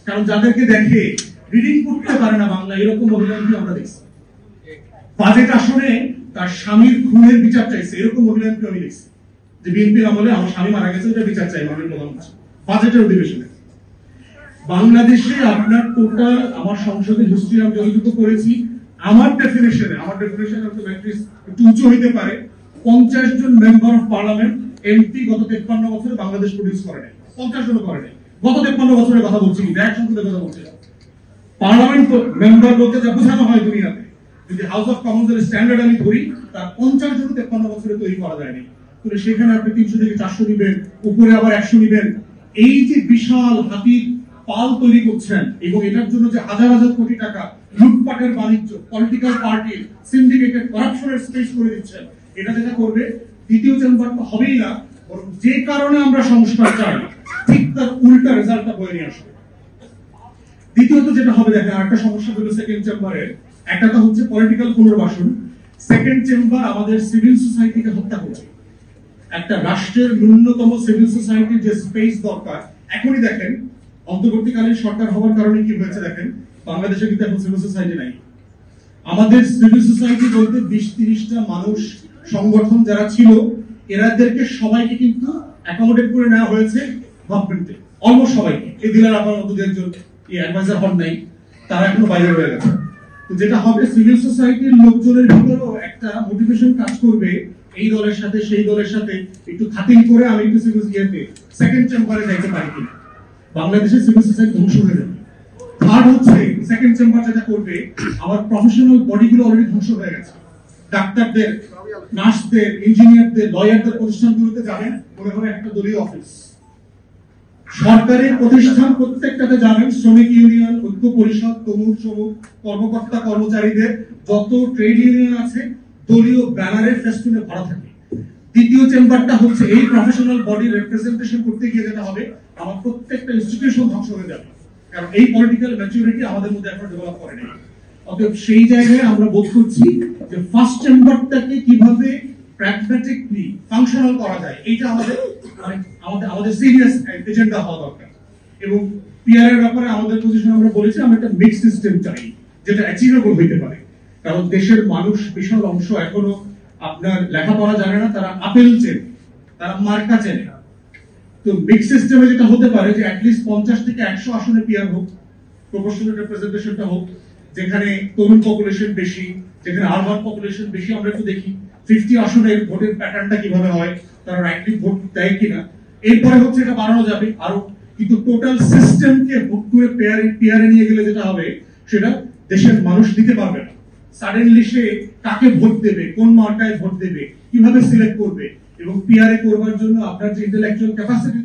কারণ যাদেরকে দেখে রিডিং করতে পারে না বাংলা, এরকম মহিলাকে আমরা দেখছি। বাজেট আসনে তার স্বামীর খুনের বিচার চাইছে, এরকম মহিলাকে আমি দেখছি যে বিএনপির আমলে আমার স্বামী মারা গেছে, এটা বিচার চাই মাননীয় প্রধানমন্ত্রী বাজেটের অধিবেশনে। বাংলাদেশে আপনার টোটাল আমার সংসদের হিস্ট্রি আমি যতটুকু করেছি, আমার ডেফিনেশনে একটু উঁচু হইতে পারে, 50 জন মেম্বার অফ পার্লামেন্ট এমপি গত 53 বছরে বাংলাদেশ প্রডিউস করে নাই, 50 জন করে নাই। গত 53 বছরের কথা বলছি, এক সংসদের কথা বলছি। পার্লামেন্ট মেম্বার বলতে যা বোঝানো হয় দুনিয়াতে, যদি হাউস অফ কমন্স এর স্ট্যান্ডার্ড আমি ধরি, তার 50 জন 53 বছরে তৈরি করা যায়নি। তাহলে সেখানে আপনি 300 থেকে 400 নিবেন, উপরে আবার 100 নিবেন। এই যে বিশাল হাতির পাল তৈরি করছেন এবং এটার জন্য যে হাজার হাজার কোটি টাকা লুটপাটের বাণিজ্য, পলিটিক্যাল পার্টির সিন্ডিকেটেড করাপশনের স্পেস করে দিচ্ছেন, এটা যেটা করবে দ্বিতীয় চেম্বারটা হবেই না, যে কারণে আমরা সংস্কার চাই ঠিক তার উল্টা রেজাল্টটা বয়ে নিয়ে আসবে। দ্বিতীয়ত যেটা হবে, দেখেন একটা সমস্যা হলো সেকেন্ড চেম্বারের, একটা তো হচ্ছে পলিটিক্যাল পুনর্বাসন। সেকেন্ড চেম্বার আমাদের সিভিল সোসাইটিকে হত্যা করছে। একটা রাষ্ট্রের ন্যূনতম সিভিল সোসাইটির যে স্পেস দরকার, এখনই দেখেন অন্তর্বর্তীকালীন সরকার হওয়ার কারণে কি হয়েছে, দেখেন বাংলাদেশে কিন্তু এখন সিভিল সোসাইটি নাই। আমাদের সিভিল সোসাইটি বলতে 20-30টা মানুষ সংগঠন যারা ছিল, এরাদেরকে সবাইকে কিন্তু অ্যাকোমোডেট করে নেওয়া হয়েছে গভর্নমেন্টে, অলমোস্ট সবাইকে। এই দিলার আপনার মধ্যে একজন অ্যাডভাইজার হন নাই, তারা এখনো বাইরে রয়ে গেছে। তো যেটা হবে, সিভিল সোসাইটির লোকজনের ভিতরেও একটা মোটিভেশন কাজ করবে, এই দলের সাথে সেই দলের সাথে একটু খাতির করে আমি একটু সিভিল সোসাইটি সেকেন্ড চেম্বারে যাইতে পারি কিনা। বাংলাদেশের সিভিল সোসাইটি ধ্বংস হয়ে যাবে। থার্ড হচ্ছে সেকেন্ড চেম্বার যেটা করবে, আমার প্রফেশনাল বডিগুলো অলরেডি ধ্বংস হয়ে গেছে। ডাক্তারদের, নার্সদের, ইঞ্জিনিয়ারদের, লয়ারদের প্রতিষ্ঠানগুলোতে যাবেন মনে হয় একটা দলীয় অফিস। সরকারের প্রতিষ্ঠান প্রত্যেকটাতে যাবেন শ্রমিক ইউনিয়ন, ঐক্য পরিষদ, তমুক সমুক কর্মকর্তা কর্মচারীদের যত ট্রেড ইউনিয়ন আছে দলীয় ব্যানারের ফেস্টুনে ভরা থাকে। দ্বিতীয় চেম্বারটা হচ্ছে এই প্রফেশনাল বডি রিপ্রেজেন্টেশন করতে গিয়ে যেটা হবে, আমার প্রত্যেকটা ইনস্টিটিউশন ধ্বংস হয়ে যাবে, কারণ এই পলিটিক্যাল ম্যাচুরিটি আমাদের মধ্যে এখন ডেভেলপ করে নাই। অতএব সেই জায়গায় আমরা বোধ করছি যে ফার্স্ট চেম্বারটাকে কিভাবে প্র্যাগম্যাটিকলি ফাংশনাল করা যায়, এইটা আমাদের সিরিয়াস এজেন্ডা হওয়া দরকার। এবং পিআর এর ব্যাপারে আমাদের পজিশন আমরা বলেছি, আমরা একটা মিক্স সিস্টেম চাই যেটা অ্যাচিভেবল হইতে পারে। কারণ দেশের মানুষ বিশাল অংশ এখনো আপনার লেখাপড়া জানে না, তারা আপেল চেনে, তারা মার্কা চেনে। তো মিক্স সিস্টেমে যেটা হতে পারে যে অ্যাটলিস্ট 50 থেকে 100 আসনে পিআর হোক, প্রপোর্শনাল রিপ্রেজেন্টেশনটা হোক, যেখানে তরুণ পপুলেশন বেশি, যেখানে আরবান পপুলেশন বেশি। আমরা একটু দেখি 50 আসনের ভোটের প্যাটার্নটা কিভাবে হয়, তারা রাইটলি ভোট দেয় কিনা। এরপরে হচ্ছে এটা বাড়ানো যাবে আরো, কিন্তু টোটাল সিস্টেমকে ভোট করে পিআরে নিয়ে গেলে যেটা হবে, সেটা দেশের মানুষ দিতে পারবে না। সাডেনলি সে কাকে ভোট দেবে, কোন মার্কায় ভোট দেবে, কিভাবে সিলেক্ট করবে, এবং পিআরএ করবার জন্য আপনার যে ইন্টেলেকচুয়াল ক্যাপাসিটি